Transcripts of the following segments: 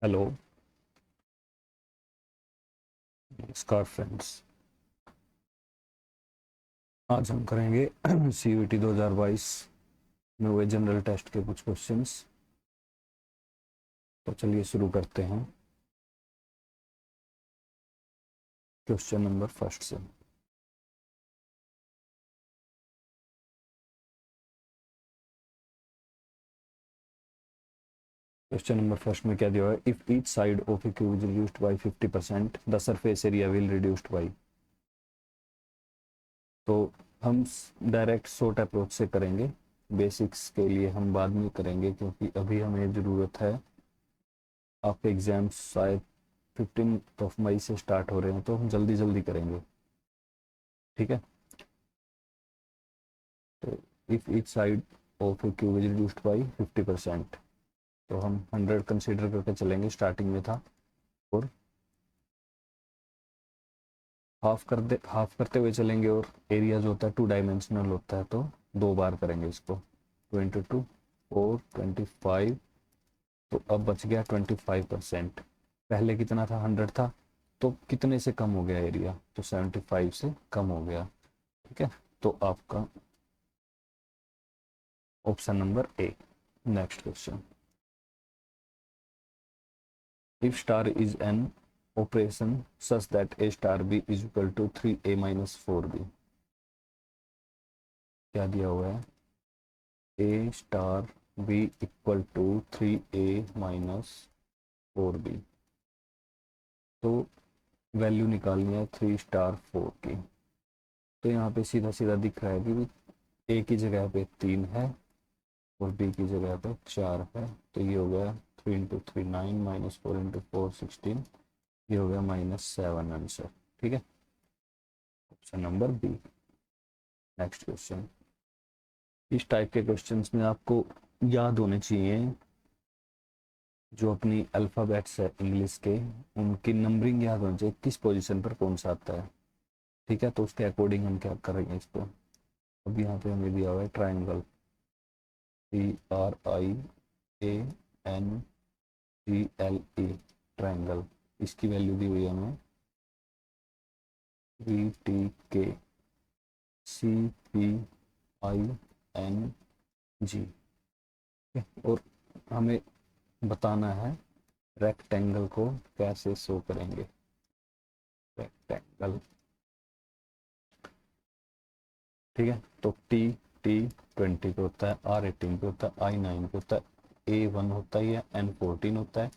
Hello, नमस्कार friends. आज हम करेंगे CVT 2022 में हुए जनरल टेस्ट के कुछ क्वेश्चंस। तो चलिए शुरू करते हैं क्वेश्चन नंबर फर्स्ट से। क्वेश्चन नंबर फर्स्ट में क्या दिया हुआ है? If each side of A cube is reduced by 50% the surface area will reduced by. तो हम डायरेक्ट शॉर्ट अप्रोच से करेंगे। बेसिक्स के लिए हम बाद में करेंगे क्योंकि अभी हमें ज़रूरत है। आपके एग्जाम्स शायद 15 मई से स्टार्ट हो रहे हैं, तो हम जल्दी जल्दी करेंगे, ठीक है। तो if each side of A cube is reduced by 50%, तो हम 100 कंसीडर करके चलेंगे, स्टार्टिंग में था। और हाफ करते हुए चलेंगे। और एरिया जो होता है 2 डायमेंशनल होता है, तो 2 बार करेंगे इसको। 22 और 25। तो अब बच गया 25%। पहले कितना था? 100 था। तो कितने से कम हो गया एरिया? तो 75 से कम हो गया, ठीक है। तो आपका option number A. Next question. If star is an operation such that a star b is equal to 3a minus 4b, क्या दिया हुआ है? a star b equal to 3a minus 4b। तो वैल्यू निकालनी है 3 स्टार 4 की। तो यहाँ पे सीधा सीधा दिख रहा है कि a की जगह पे 3 है और b की जगह पे 4 है। तो ये हो गया 3 इंटू 3 9 माइनस 4 इंटू 4 16। ये हो गया -7 आंसर, ठीक है। Option number B. Next question. इस टाइप के क्वेश्चंस में आपको याद होने चाहिए जो अपनी अल्फ़ाबेट्स है इंग्लिश के, उनकी नंबरिंग याद होनी चाहिए, किस पोजीशन पर कौन सा आता है, ठीक है। तो उसके अकॉर्डिंग हम क्या करेंगे इसको। अब यहाँ पे हमें दिया हुआ है ट्राइंगल, TRIANGLE, ट्राइंगल। इसकी वैल्यू दी हुई है हमें VTK CPING, और हमें बताना है रेक्टेंगल को कैसे शो करेंगे। रेक्टेंगल, ठीक है। तो T20 पे होता है, R18 पे होता है, I9 पे होता है, A1 होता है, N14 होता है,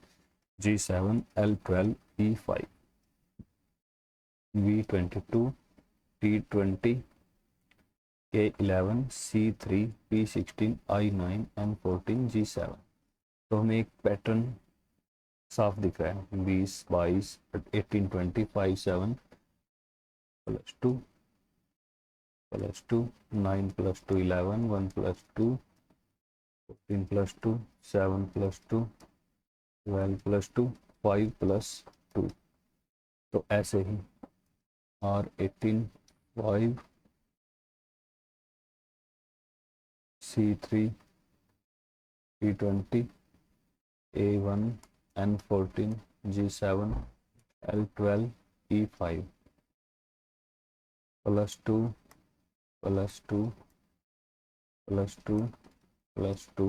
G7 L12 E5 V22 T20 K11 C3 P16 I9 N14 G7। तो हमें एक पैटर्न साफ दिख रहा है, 20 22 18 20 5 7 +2 +2 9 +2 11 1 +2 14 +2 7 +2 12 +2 5 +2। तो ऐसे ही R18 5 C3 P20 A1 N14 G7 L12 E5 +2 +2 +2 +2,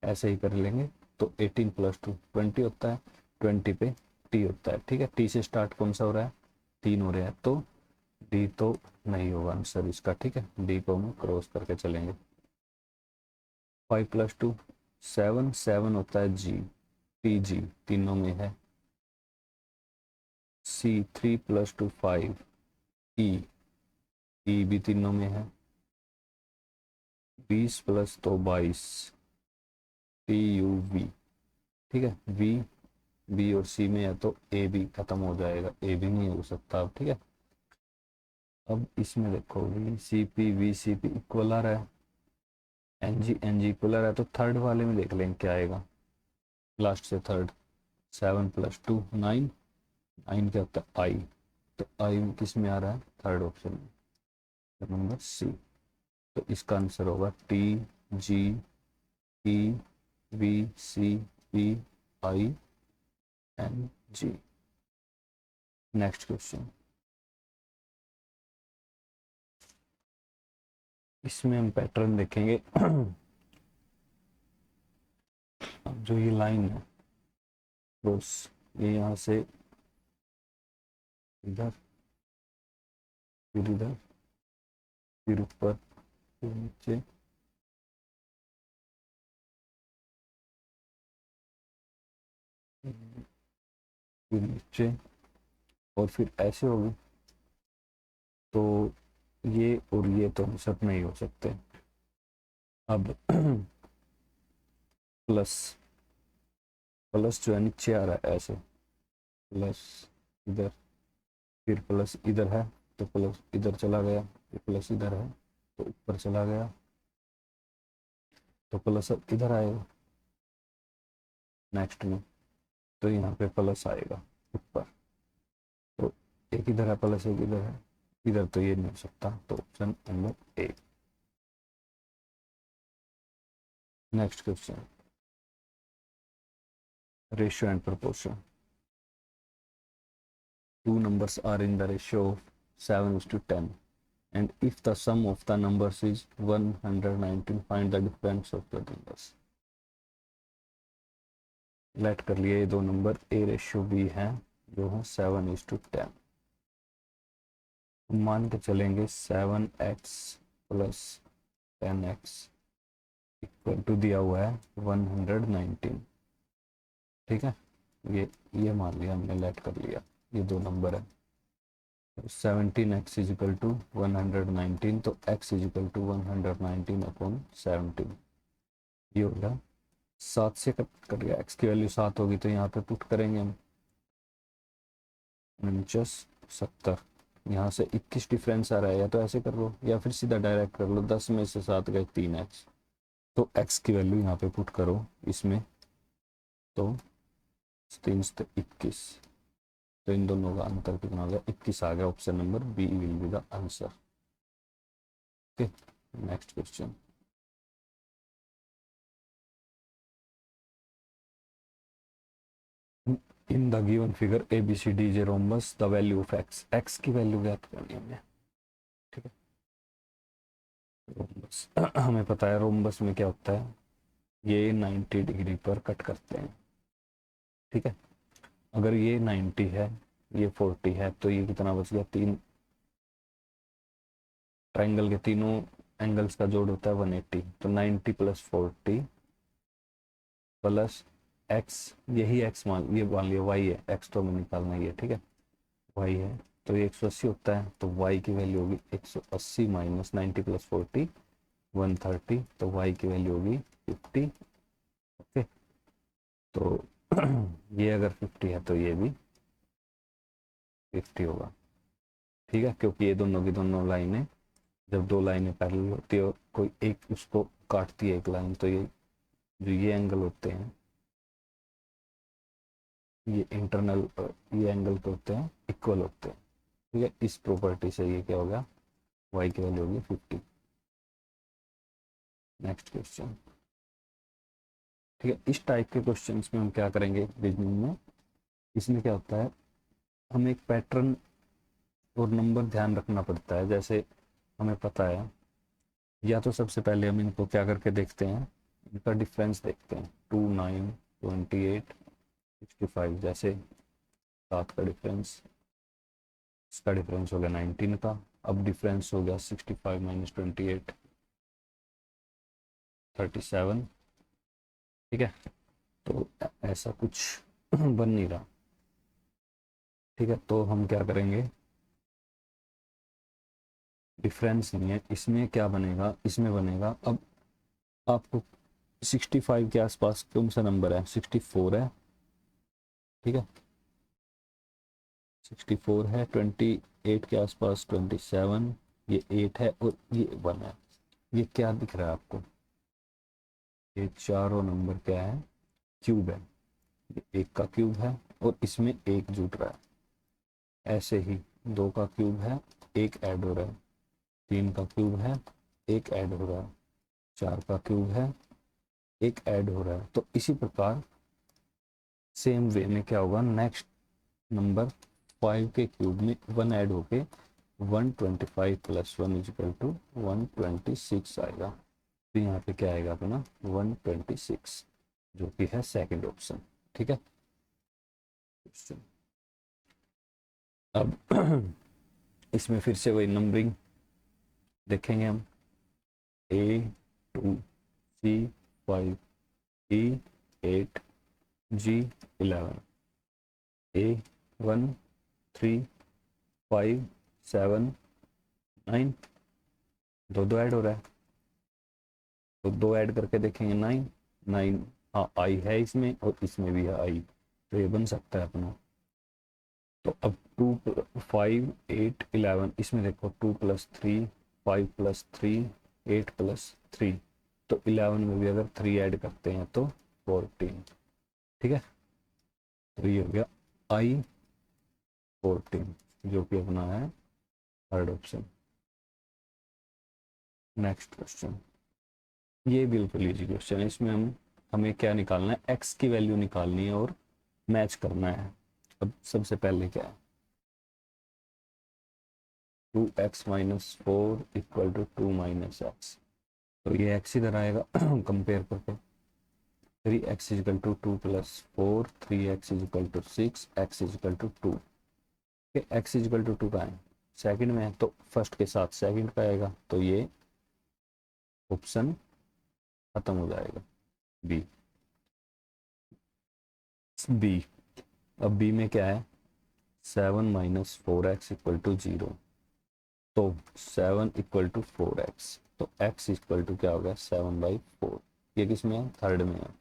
ऐसे ही कर लेंगे। तो 18 +2 20 होता है, 20 पे टी होता है, ठीक है। टी से स्टार्ट कौन सा हो रहा है? 3 हो रहा है, तो डी तो नहीं होगा आंसर इसका, ठीक है। डी को हम क्रॉस करके चलेंगे। 5 +2 7 7 होता है जी, टी जी तीनों में है। C3 +2 5 ई, ई भी तीनों में है। 20 + 2 22 TUV, ठीक है। वी बी और सी में है, तो ए भी खत्म हो जाएगा, ए भी नहीं हो सकता अब, ठीक है। अब इसमें देखो VCP इक्वल आ रहा है, NG इक्वल आ रहा है, तो थर्ड वाले में देख लेंगे क्या आएगा। लास्ट से थर्ड 7 +2 9 9 क्या होता है? आई। तो आई किस में आ रहा है? थर्ड ऑप्शन में, नंबर सी। तो इसका आंसर होगा TGEVCPI N G. Next question, इसमें हम पैटर्न देखेंगे। जो ये लाइन है क्रॉस, ये यहाँ से इधर, फिर इधर, फिर ऊपर, फिर नीचे, फिर नीचे, और फिर ऐसे होगी। तो ये और ये तो सब नहीं हो सकते। अब प्लस, प्लस जो है नीचे आ रहा है ऐसे, प्लस इधर, फिर प्लस इधर है तो प्लस इधर चला गया, फिर प्लस इधर है तो ऊपर चला गया, तो प्लस अब इधर आएगा नेक्स्ट में, तो यहाँ पे प्लस आएगा ऊपर। तो एक इधर है प्लस, एक इधर है, इधर तो ये नहीं हो सकता, तो option number A. Next question, ratio and proportion. Two numbers are in the ratio of 7:10, and if the sum of the numbers is 119, find the difference of the numbers. लेट कर लिए ये दो नंबर ए रेशियो बी है, जो है 7:10। मान के चलेंगे 7x plus 10x equal to दिया हुआ है 119। ठीक है, ये मान लिया हमने, लेट कर लिया, ये दो नंबर है। 17x इजिकल टू 119, तो x इजिकल टू 119/17, ये हो गया। 7 से कट कर गया, x की वैल्यू 7 होगी, तो यहाँ पे पुट करेंगे हम 70। यहाँ से 21 डिफरेंस आ रहा है, या तो ऐसे कर लो या फिर सीधा डायरेक्ट कर लो, 10 में से 7 गए 3x, तो x की वैल्यू यहाँ पे पुट करो इसमें, तो 3 से 21, तो इन दोनों का अंतर कितना हो गया, 21 आ गया। Option number B will be the answer. Okay, next question, in the given figure A B C D is a rhombus, the value of X, X की वैल्यू ज्ञात करनी है हमें। ठीक है, रोम्बस हमें पता है रोम्बस में क्या होता है, ये 90 डिग्री पर कट करते हैं। ठीक है, अगर ये 90 है, ये 40 है, तो ये कितना बच गया, तीन ट्राइंगल के तीनों एंगल्स का जोड़ होता है 180, तो 90 प्लस 40 प्लस एक्स, यही एक्स मान लिया वाई है, एक्स तो हमें निकालना ही है। ठीक है, वाई है, तो ये 180 होता है, तो वाई की वैल्यू होगी 180 माइनस 90 प्लस 40 130, तो वाई की वैल्यू होगी 50। ओके, तो ये अगर 50 है तो ये भी 50 होगा। ठीक है, क्योंकि ये दोनों की दोनों लाइनें, जब दो लाइनें पैरेलल होती है, कोई एक उसको काटती है एक लाइन, तो ये जो ये एंगल होते हैं, ये इंटरनल, ये एंगल के होते हैं इक्वल होते हैं। ठीक है, इस प्रॉपर्टी से ये क्या होगा, y की वैल्यू होगी 50। Next question. ठीक है, इस टाइप के क्वेश्चंस में हम क्या करेंगे रीजनिंग में, इसमें क्या होता है, हमें एक पैटर्न और नंबर ध्यान रखना पड़ता है। जैसे हमें पता है, या तो सबसे पहले हम इनको क्या करके देखते हैं, इनका डिफरेंस देखते हैं, 2 9 28 65, जैसे 7 का डिफरेंस, इसका डिफरेंस हो गया 19 का, अब डिफरेंस हो गया 65 माइनस 28 37। ठीक है, तो ऐसा कुछ बन नहीं रहा। ठीक है, तो हम क्या करेंगे, डिफरेंस नहीं है इसमें, क्या बनेगा, इसमें बनेगा, अब आपको 65 के आसपास कौन सा नंबर है, 64 है। ठीक है, 64 है, 28 के आसपास 27, ये 8 है और ये 1 है। ये क्या दिख रहा है आपको, ये चारों नंबर क्या है, क्यूब है, ये एक का क्यूब है और इसमें एक जुट रहा है। ऐसे ही 2 का क्यूब है, एक ऐड हो रहा है, 3 का क्यूब है, एक ऐड हो रहा है, 4 का क्यूब है, एक ऐड हो रहा है। तो इसी प्रकार सेम वे में क्या होगा, नेक्स्ट नंबर 5 के क्यूब में 1 ऐड होके 125 प्लस 1 इजिकल टू 126 आएगा। तो यहाँ पे क्या आएगा अपना 126, जो कि है सेकंड ऑप्शन। ठीक है, अब इसमें फिर से वही नंबरिंग देखेंगे हम, A2, C5, E8, G11, A1, 3, 5, 7, 9, दो ऐड हो रहा है, तो 2 ऐड करके देखेंगे 9, 9, हाँ आई है इसमें और इसमें भी है आई, तो ये बन सकता है अपना। तो अब 2, 5, 8, 11, इसमें देखो 2 + 3, 5 + 3, 8 + 3, तो 11 में भी अगर 3 ऐड करते हैं तो 14। ठीक है, तो ये हो गया I14, जो कि अपना है थर्ड ऑप्शन। नेक्स्ट क्वेश्चन, ये बिल्कुल इजी क्वेश्चन है। इसमें हमें क्या निकालना है, एक्स की वैल्यू निकालनी है और मैच करना है। अब सबसे पहले क्या है, 2x - 4 = 2 - x, तो ये x इधर आएगा कंपेयर करके। 3x = 2 + 4, 3x = 6, x = 2। x = 2 का है सेकंड में है, तो फर्स्ट के साथ सेकंड का आएगा, तो ये ऑप्शन खत्म हो जाएगा, बी। बी, अब बी में क्या है, 7 - 4x = 0, तो 7 = 4x, तो x = क्या हो गया 7/4। ये किस में है, थर्ड में है,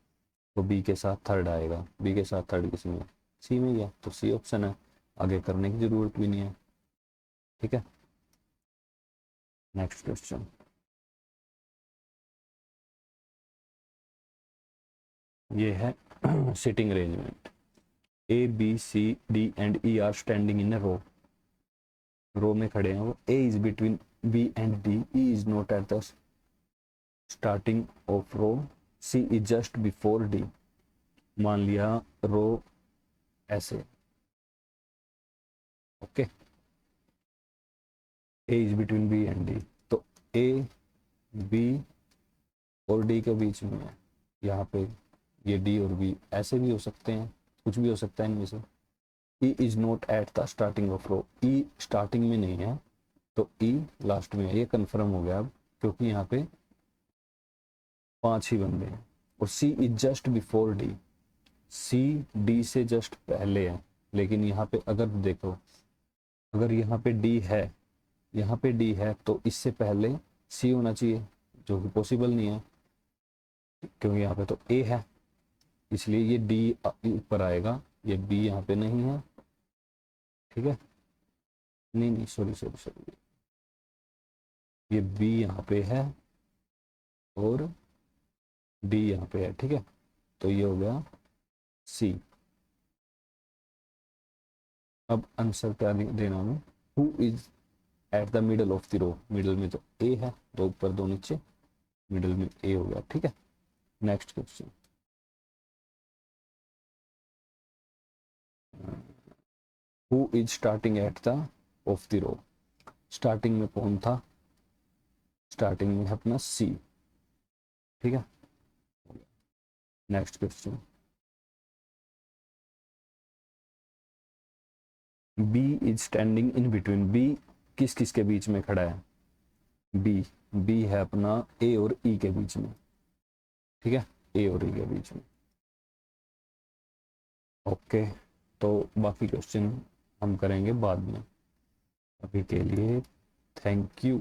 तो बी के साथ थर्ड आएगा। बी के साथ थर्ड किस में है, सी में ही है, तो सी ऑप्शन है, आगे करने की जरूरत भी नहीं है। ठीक है, नेक्स्ट क्वेश्चन, ये है sitting arrangement. A B C D and E are standing in a row, row में खड़े हैं वो। A is between B and D, E is not at the starting of row, C is just before D. मान लिया row ऐसे, okay, A is between B and D, तो A B और D के बीच में है, यहाँ पे ये डी और बी ऐसे भी हो सकते हैं, कुछ भी हो सकता है इनमें से। E is not at the starting of row, E starting में नहीं है, तो ई लास्ट में है। ये कंफर्म हो गया अब, क्योंकि यहाँ पे 5 ही बंदे हैं। और C is just before D, C D से जस्ट पहले है, लेकिन यहाँ पे अगर देखो, अगर यहाँ पे डी है, यहाँ पे डी है, तो इससे पहले सी होना चाहिए, जो कि पॉसिबल नहीं है, क्योंकि यहाँ पे तो ए है, इसलिए ये डी ऊपर आएगा, ये बी यहाँ पे नहीं है। ठीक है, नहीं नहीं, सॉरी सॉरी सॉरी, ये बी यहाँ पे है और डी यहाँ पे है। ठीक है, तो ये हो गया सी। अब आंसर क्या देना हमें, who is at the middle of the row, middle में तो ए है, दो ऊपर दो नीचे, मिडल में ए हो गया। ठीक है, next question, who is starting at the of the row, starting में कौन था, स्टार्टिंग में है अपना सी। ठीक है, next question, B is standing in between, B किस किस के बीच में खड़ा है, बी, बी है अपना ए और ई के बीच में। ठीक है, ए और ई के बीच में, ओके। तो बाकी क्वेश्चन हम करेंगे बाद में, अभी के लिए थैंक यू।